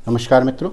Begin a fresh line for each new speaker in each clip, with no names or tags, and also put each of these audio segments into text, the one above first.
नमस्कार मित्रों।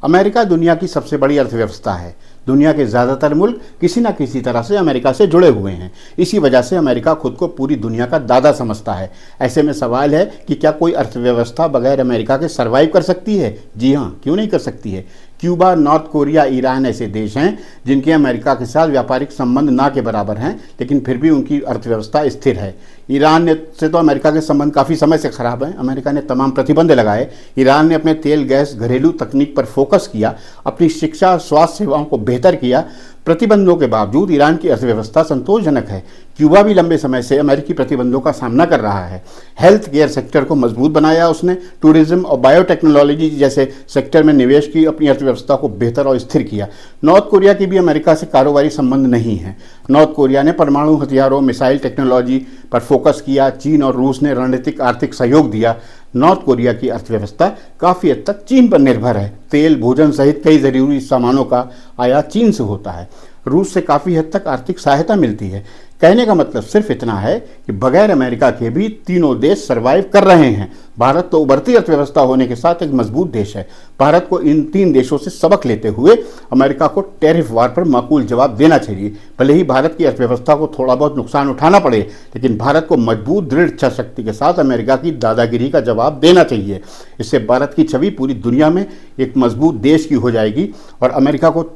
अमेरिका दुनिया की सबसे बड़ी अर्थव्यवस्था है। दुनिया के ज़्यादातर मुल्क किसी न किसी तरह से अमेरिका से जुड़े हुए हैं। इसी वजह से अमेरिका खुद को पूरी दुनिया का दादा समझता है। ऐसे में सवाल है कि क्या कोई अर्थव्यवस्था बगैर अमेरिका के सर्वाइव कर सकती है? जी हाँ, क्यों नहीं कर सकती है। क्यूबा, नॉर्थ कोरिया, ईरान ऐसे देश हैं जिनके अमेरिका के साथ व्यापारिक संबंध ना के बराबर हैं, लेकिन फिर भी उनकी अर्थव्यवस्था स्थिर है। ईरान से तो अमेरिका के संबंध काफ़ी समय से खराब हैं। अमेरिका ने तमाम प्रतिबंध लगाए। ईरान ने अपने तेल, गैस, घरेलू तकनीक पर फोकस किया, अपनी शिक्षा, स्वास्थ्य सेवाओं को बेहतर किया। प्रतिबंधों के बावजूद ईरान की अर्थव्यवस्था संतोषजनक है। क्यूबा भी लंबे समय से अमेरिकी प्रतिबंधों का सामना कर रहा है। हेल्थ केयर सेक्टर को मजबूत बनाया उसने। टूरिज्म और बायोटेक्नोलॉजी जैसे सेक्टर में निवेश की, अपनी अर्थव्यवस्था को बेहतर और स्थिर किया। नॉर्थ कोरिया की भी अमेरिका से कारोबारी संबंध नहीं है। नॉर्थ कोरिया ने परमाणु हथियारों, मिसाइल टेक्नोलॉजी पर फोकस किया। चीन और रूस ने रणनीतिक आर्थिक सहयोग दिया। नॉर्थ कोरिया की अर्थव्यवस्था काफ़ी हद तक चीन पर निर्भर है। तेल, भोजन सहित कई ज़रूरी सामानों का आयात चीन से होता है। रूस से काफ़ी हद तक आर्थिक सहायता मिलती है। कहने का मतलब सिर्फ इतना है कि बगैर अमेरिका के भी तीनों देश सर्वाइव कर रहे हैं। भारत तो उभरती अर्थव्यवस्था होने के साथ एक मजबूत देश है। भारत को इन तीन देशों से सबक लेते हुए अमेरिका को टैरिफ वार पर माकूल जवाब देना चाहिए। भले ही भारत की अर्थव्यवस्था को थोड़ा बहुत नुकसान उठाना पड़े, लेकिन भारत को मजबूत दृढ़ इच्छा शक्ति के साथ अमेरिका की दादागिरी का जवाब देना चाहिए। इससे भारत की छवि पूरी दुनिया में एक मजबूत देश की हो जाएगी और अमेरिका को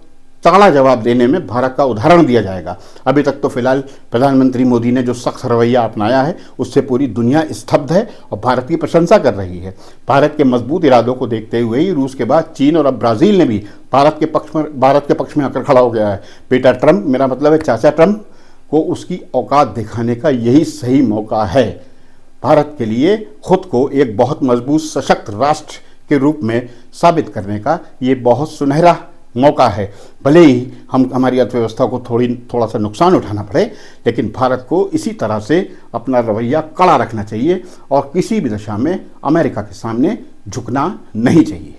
तगड़ा जवाब देने में भारत का उदाहरण दिया जाएगा। अभी तक तो फिलहाल प्रधानमंत्री मोदी ने जो सख्त रवैया अपनाया है उससे पूरी दुनिया स्तब्ध है और भारत की प्रशंसा कर रही है। भारत के मजबूत इरादों को देखते हुए ही रूस के बाद चीन और अब ब्राज़ील ने भी भारत के पक्ष में आकर खड़ा हो गया है। बेटा ट्रंप, मेरा मतलब है चाचा ट्रंप, को उसकी औकात दिखाने का यही सही मौका है। भारत के लिए खुद को एक बहुत मजबूत सशक्त राष्ट्र के रूप में साबित करने का ये बहुत सुनहरा मौका है। भले ही हमारी अर्थव्यवस्था को थोड़ा सा नुकसान उठाना पड़े, लेकिन भारत को इसी तरह से अपना रवैया कड़ा रखना चाहिए और किसी भी दशा में अमेरिका के सामने झुकना नहीं चाहिए।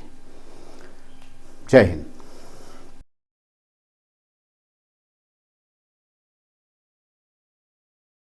जय हिंद।